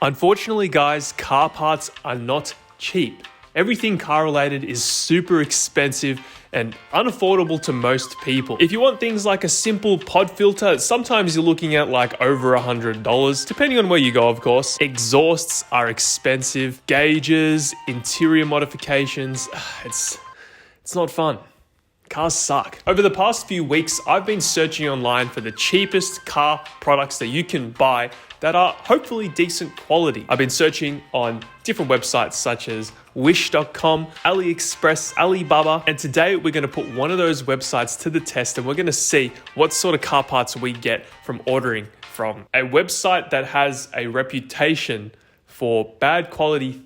Unfortunately, guys, car parts are not cheap. Everything car related is super expensive and unaffordable to most people. If you want things like a simple pod filter, sometimes you're looking at like over $100, depending on where you go, of course. Exhausts are expensive, gauges, interior modifications, it's not fun. Cars suck. Over the past few weeks, I've been searching online for the cheapest car products that you can buy that are hopefully decent quality. I've been searching on different websites such as Wish.com, AliExpress, Alibaba, and today we're gonna put one of those websites to the test and we're gonna see what sort of car parts we get from ordering from a website that has a reputation for bad quality,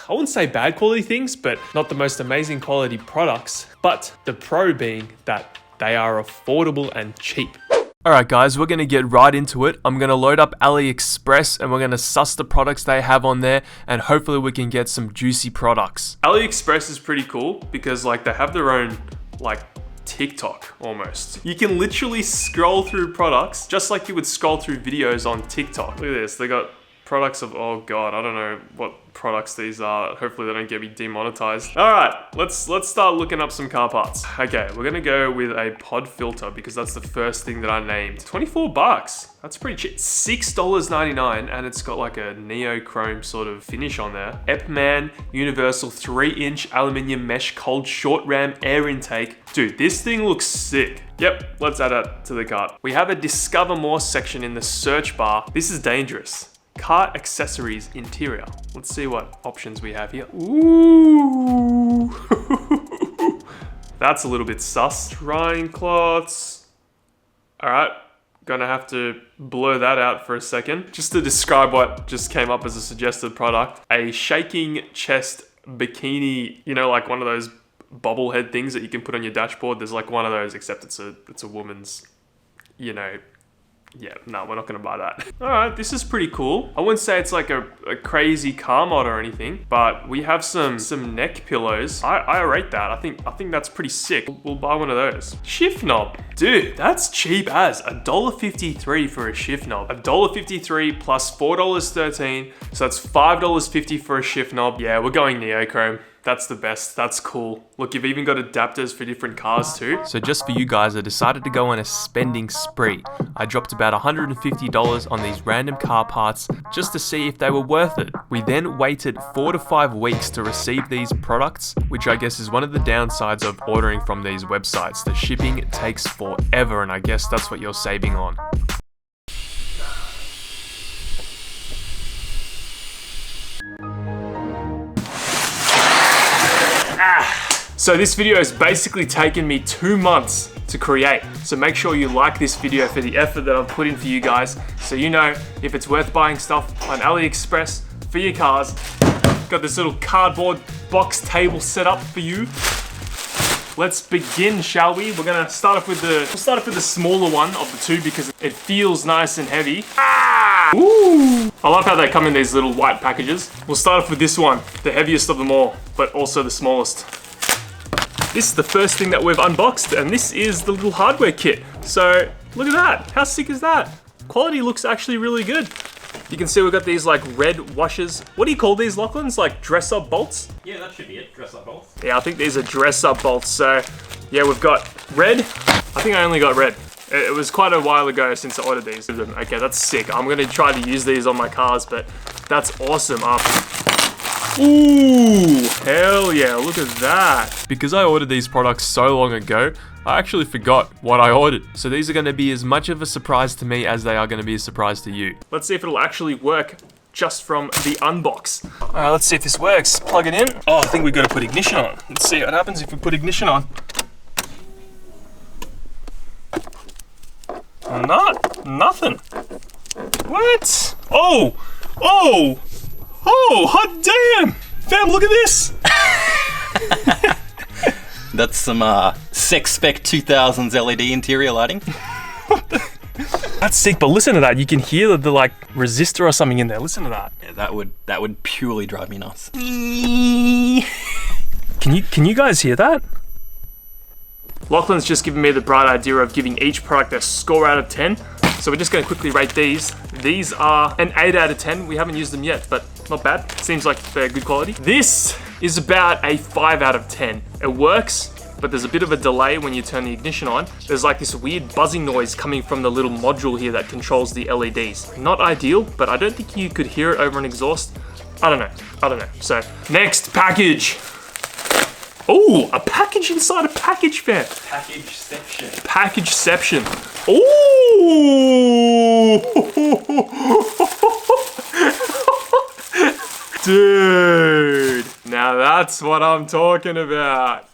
I wouldn't say bad quality things, but not the most amazing quality products, but the pro being that they are affordable and cheap. Alright guys, we're going to get right into it. I'm going to load up AliExpress and we're going to suss the products they have on there and hopefully we can get some juicy products. AliExpress is pretty cool because like they have their own like TikTok almost. You can literally scroll through products just like you would scroll through videos on TikTok. Look at this, they got products of, oh god, I don't know what products these are. Hopefully they don't get me demonetized. All right, let's start looking up some car parts. Okay, we're gonna go with a pod filter because that's the first thing that I named. 24 bucks, that's pretty cheap. $6.99 and it's got like a neochrome sort of finish on there. Epman universal 3-inch aluminum mesh cold short ram air intake. Dude, this thing looks sick. Yep, let's add that to the cart. We have a discover more section in the search bar. This is dangerous. Car accessories interior. Let's see what options we have here. Ooh. That's a little bit sus. Drying cloths. All right, gonna have to blur that out for a second. Just to describe what just came up as a suggested product. A shaking chest bikini, you know, like one of those bobblehead things that you can put on your dashboard. There's like one of those, except it's a woman's, you know. Yeah, no, we're not gonna buy that. All right, this is pretty cool. I wouldn't say it's like a crazy car mod or anything, but we have some neck pillows. I rate that. I think that's pretty sick. We'll buy one of those. Shift knob. Dude, that's cheap as. $1.53 for a shift knob. $1.53 plus $4.13, so that's $5.50 for a shift knob. Yeah, we're going neochrome. That's the best. That's cool. Look, you've even got adapters for different cars too. So just for you guys, I decided to go on a spending spree. I dropped about $150 on these random car parts just to see if they were worth it. We then waited 4 to 5 weeks to receive these products, which I guess is one of the downsides of ordering from these websites. The shipping takes forever, and I guess that's what you're saving on. So this video has basically taken me 2 months to create. So make sure you like this video for the effort that I've put in for you guys. So you know if it's worth buying stuff on AliExpress for your cars. Got this little cardboard box table set up for you. Let's begin, shall we? We're gonna start off with the smaller one of the two because it feels nice and heavy. Ooh. I love how they come in these little white packages. We'll start off with this one, the heaviest of them all, but also the smallest. This is the first thing that we've unboxed, and this is the little hardware kit. So look at that, how sick is that? Quality looks actually really good. You can see we've got these like red washers. What do you call these, Lachlan's? Like dress up bolts? Yeah, that should be it, dress up bolts. Yeah, I think these are dress up bolts. So yeah, we've got red. I think I only got red. It was quite a while ago since I ordered these. Okay, that's sick. I'm gonna try to use these on my cars, but that's awesome. Ooh, hell yeah, look at that. Because I ordered these products so long ago, I actually forgot what I ordered. So these are gonna be as much of a surprise to me as they are gonna be a surprise to you. Let's see if it'll actually work just from the unbox. All right, let's see if this works. Plug it in. Oh, I think we gotta put ignition on. Let's see what happens if we put ignition on. Nothing. What? Oh, hot damn! Fam, look at this! That's some Sex Spec 2000s LED interior lighting. That's sick, but listen to that. You can hear the like resistor or something in there. Listen to that. Yeah, that would purely drive me nuts. Can you guys hear that? Lachlan's just given me the bright idea of giving each product a score out of 10. So we're just gonna quickly rate these. These are an 8 out of 10. We haven't used them yet, but not bad. Seems like they're good quality. This is about a 5 out of 10. It works, but there's a bit of a delay when you turn the ignition on. There's like this weird buzzing noise coming from the little module here that controls the LEDs. Not ideal, but I don't think you could hear it over an exhaust. I don't know. So, next package. Oh, a package inside a package, fan. Packageception. Packageception. Ooh! Dude, now that's what I'm talking about.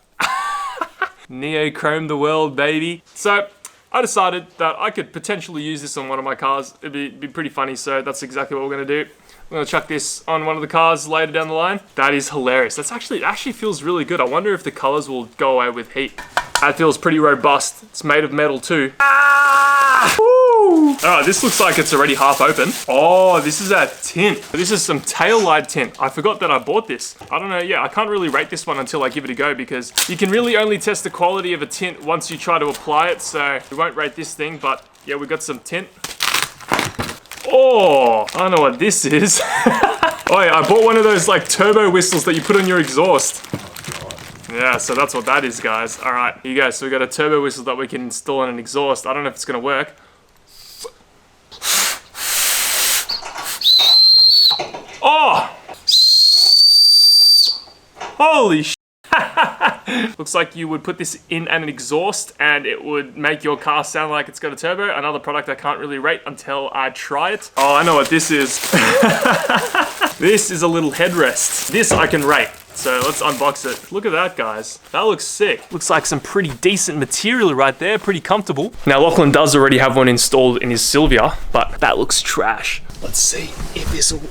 Neochrome the world, baby. So, I decided that I could potentially use this on one of my cars. It'd be pretty funny, so that's exactly what we're gonna do. I'm gonna chuck this on one of the cars later down the line. That is hilarious. It actually feels really good. I wonder if the colors will go away with heat. That feels pretty robust. It's made of metal too. Ah! Woo! Oh, this looks like it's already half open. Oh, this is a tint. This is some tail light tint. I forgot that I bought this. I don't know, yeah, I can't really rate this one until I give it a go because you can really only test the quality of a tint once you try to apply it. So we won't rate this thing, but yeah, we got some tint. Oh, I don't know what this is. Oh yeah, I bought one of those like turbo whistles that you put on your exhaust. Yeah, so that's what that is, guys. All right, here you go. So we got a turbo whistle that we can install on an exhaust. I don't know if it's gonna work. Oh! Holy sh! Looks like you would put this in an exhaust and it would make your car sound like it's got a turbo. Another product I can't really rate until I try it. Oh, I know what this is. This is a little headrest. This I can rate. So let's unbox it. Look at that, guys. That looks sick. Looks like some pretty decent material right there. Pretty comfortable. Now, Lachlan does already have one installed in his Silvia, but that looks trash. Let's see if this will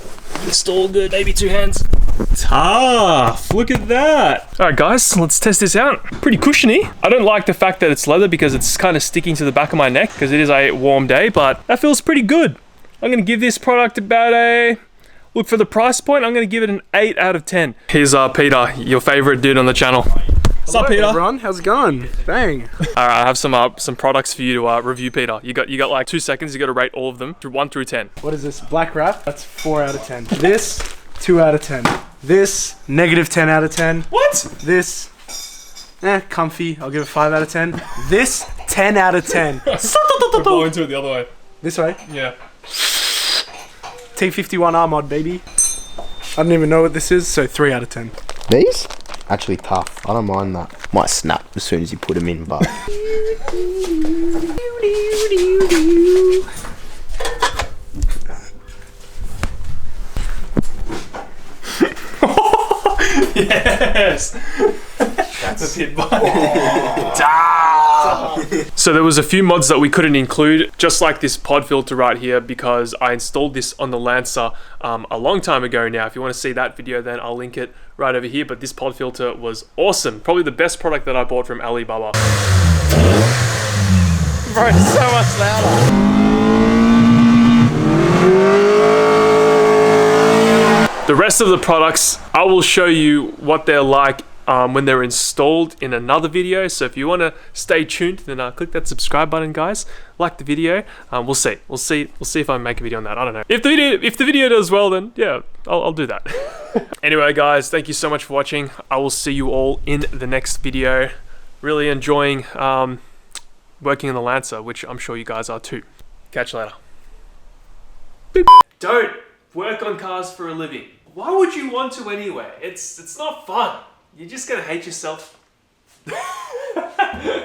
install good. Maybe two hands. Tough. Look at that. All right, guys, let's test this out. Pretty cushiony. I don't like the fact that it's leather because it's kind of sticking to the back of my neck because it is a warm day, but that feels pretty good. I'm going to give this product about a... Look, for the price point, I'm going to give it an 8 out of 10. Here's Peter, your favorite dude on the channel. What's up, Peter? Everyone, how's it going? Dang. All right, I have some products for you to review, Peter. You got like 2 seconds. You got to rate all of them through 1 through 10. What is this? Black wrap? That's 4 out of 10. This, 2 out of 10. This, negative 10 out of 10. What? This, comfy. I'll give it 5 out of 10. This, 10 out of 10. We're blowing to it the other way. This way. Yeah. T51R mod, baby. I don't even know what this is, so 3 out of 10. These? Actually tough. I don't mind that. Might snap as soon as you put them in, but... Yes! That's a hit button. So there was a few mods that we couldn't include, just like this pod filter right here, because I installed this on the Lancer a long time ago now. If you want to see that video, then I'll link it right over here. But this pod filter was awesome. Probably the best product that I bought from Alibaba. Bro, it's so much louder. The rest of the products, I will show you what they're like when they're installed in another video. So if you want to stay tuned, then click that subscribe button, guys. Like the video. We'll see if I make a video on that. I don't know. If the video does well, then yeah, I'll do that. Anyway, guys, thank you so much for watching. I will see you all in the next video. Really enjoying working in the Lancer, which I'm sure you guys are too. Catch you later. Beep. Don't work on cars for a living. Why would you want to anyway? It's not fun. You're just gonna hate yourself.